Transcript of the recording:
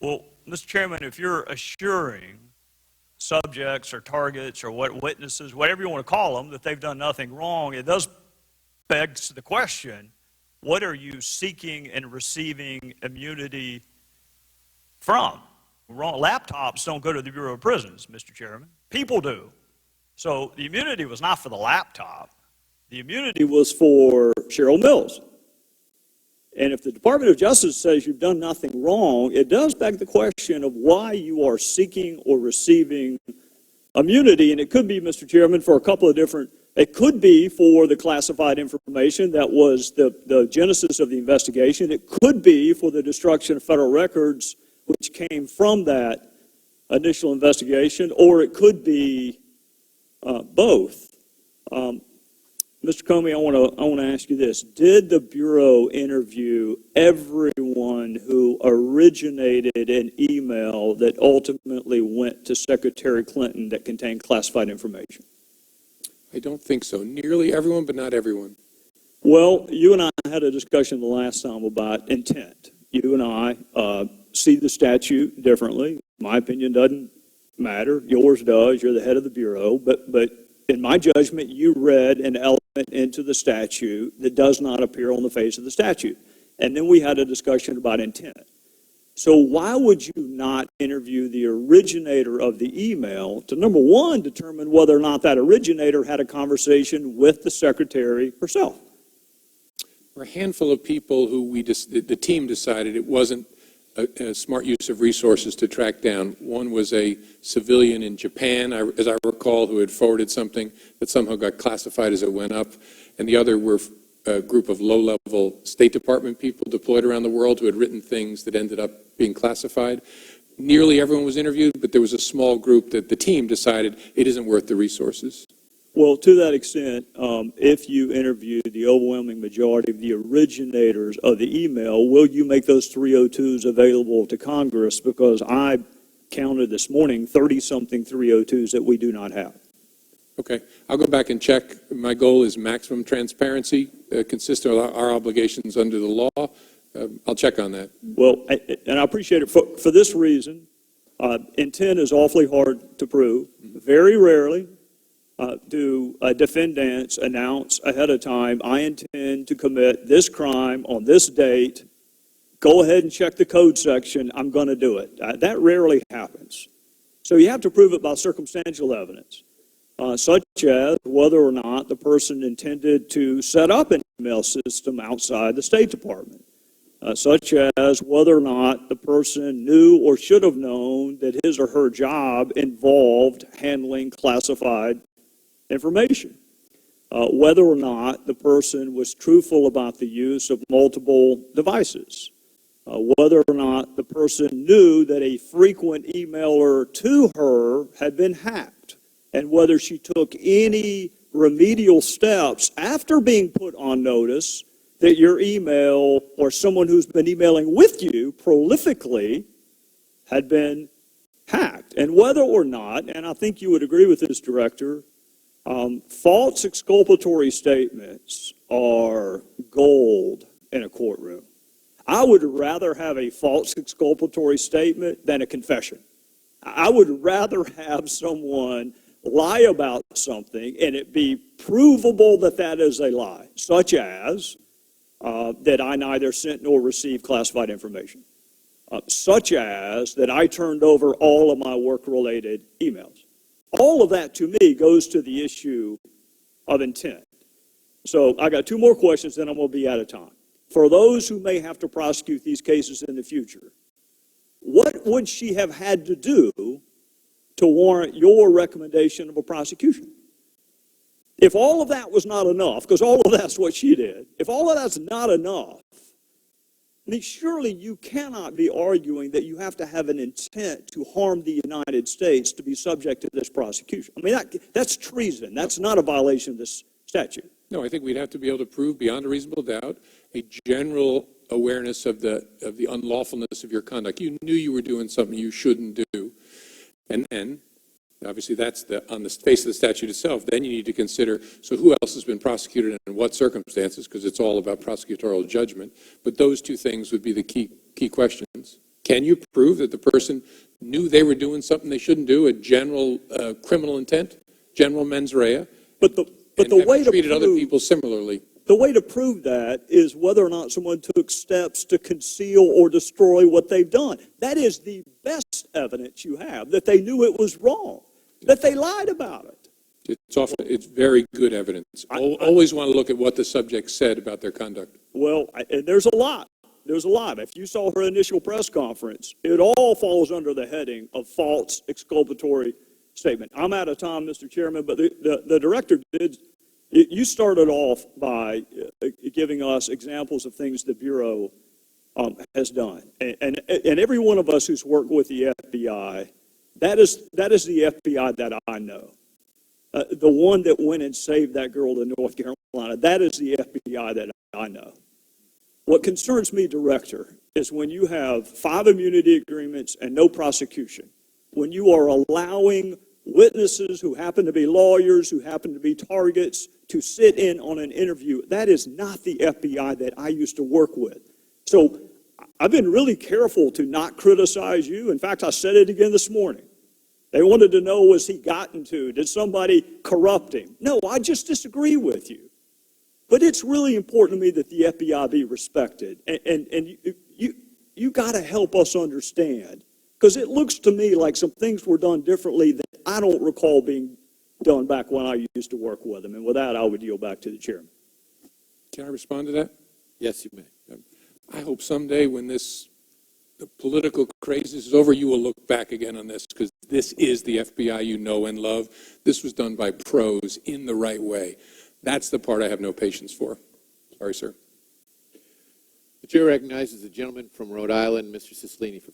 Well, Mr. Chairman, if you're assuring subjects or targets or what witnesses, whatever you want to call them, that they've done nothing wrong, it does beg the question, what are you seeking and receiving immunity from? Wrong. Laptops don't go to the Bureau of Prisons, Mr. Chairman. People do. So the immunity was not for the laptop. The immunity was for Cheryl Mills. And if the Department of Justice says you've done nothing wrong, it does beg the question of why you are seeking or receiving immunity. And it could be, Mr. Chairman, for a couple of different, it could be for the classified information that was the genesis of the investigation. It could be for the destruction of federal records, which came from that initial investigation, or it could be both. Mr. Comey, I want to ask you this. Did the Bureau interview everyone who originated an email that ultimately went to Secretary Clinton that contained classified information? I don't think so. Nearly everyone, but not everyone. Well, you and I had a discussion the last time about intent. You and I see the statute differently. My opinion doesn't matter. Yours does. You're the head of the Bureau. But in my judgment, you read an element into the statute that does not appear on the face of the statute. And then we had a discussion about intent. So why would you not interview the originator of the email to, number one, determine whether or not that originator had a conversation with the secretary herself? There were a handful of people who the team decided it wasn't a smart use of resources to track down. One was a civilian in Japan, as I recall, who had forwarded something that somehow got classified as it went up. And the other were a group of low-level State Department people deployed around the world who had written things that ended up being classified. Nearly everyone was interviewed, but there was a small group that the team decided it isn't worth the resources. Well, to that extent, if you interview the overwhelming majority of the originators of the email, will you make those 302s available to Congress? Because I counted this morning 30-something 302s that we do not have. Okay. I'll go back and check. My goal is maximum transparency, consistent with our obligations under the law. I'll check on that. Well, and I appreciate it. For this reason, intent is awfully hard to prove. Very rarely do defendants announce ahead of time, I intend to commit this crime on this date. Go ahead and check the code section. I'm going to do it. That rarely happens. So you have to prove it by circumstantial evidence, such as whether or not the person intended to set up an email system outside the State Department, such as whether or not the person knew or should have known that his or her job involved handling classified information, whether or not the person was truthful about the use of multiple devices, whether or not the person knew that a frequent emailer to her had been hacked, and whether she took any remedial steps after being put on notice that your email or someone who's been emailing with you prolifically had been hacked, and whether or not, and I think you would agree with this, Director, false exculpatory statements are gold in a courtroom. I would rather have a false exculpatory statement than a confession. I would rather have someone lie about something and it be provable that that is a lie, such as that I neither sent nor received classified information, such as that I turned over all of my work-related emails. All of that, to me, goes to the issue of intent. So I got two more questions, then I'm going to be out of time. For those who may have to prosecute these cases in the future, what would she have had to do to warrant your recommendation of a prosecution? If all of that was not enough, because all of that's what she did, if all of that's not enough, I mean, surely you cannot be arguing that you have to have an intent to harm the United States to be subject to this prosecution. I mean, that's treason. That's not a violation of this statute. No, I think we'd have to be able to prove beyond a reasonable doubt a general awareness of the unlawfulness of your conduct. You knew you were doing something you shouldn't do. And then, obviously, that's on the face of the statute itself. Then you need to consider, so who else has been prosecuted and in what circumstances, because it's all about prosecutorial judgment. But those two things would be the key questions. Can you prove that the person knew they were doing something they shouldn't do, a general criminal intent, general mens rea, But the and way to treated other prove, people similarly? the way to prove that is whether or not someone took steps to conceal or destroy what they've done. That is the best evidence you have, that they knew it was wrong, that they lied about it. It's very good evidence. Always want to look at what the subject said about their conduct. Well, and there's a lot. There's a lot. If you saw her initial press conference, it all falls under the heading of false exculpatory statement. I'm out of time, Mr. Chairman, but the director did, you started off by giving us examples of things the Bureau has done. And every one of us who's worked with the FBI, that is the FBI that I know. The one that went and saved that girl in North Carolina, that is the FBI that I know. What concerns me, Director, is when you have 5 immunity agreements and no prosecution, when you are allowing witnesses who happen to be lawyers, who happen to be targets, to sit in on an interview. That is not the FBI that I used to work with. So I've been really careful to not criticize you. In fact, I said it again this morning. They wanted to know, was he gotten to? Did somebody corrupt him? No, I just disagree with you. But it's really important to me that the FBI be respected. And you got to help us understand, because it looks to me like some things were done differently that I don't recall being done back when I used to work with them. And with that, I would yield back to the chairman. Can I respond to that? Yes, you may. I hope someday when the political craziness is over, you will look back again on this, because this is the FBI you know and love. This was done by pros in the right way. That's the part I have no patience for. Sorry, sir. The chair recognizes the gentleman from Rhode Island, Mr. Cicilline, for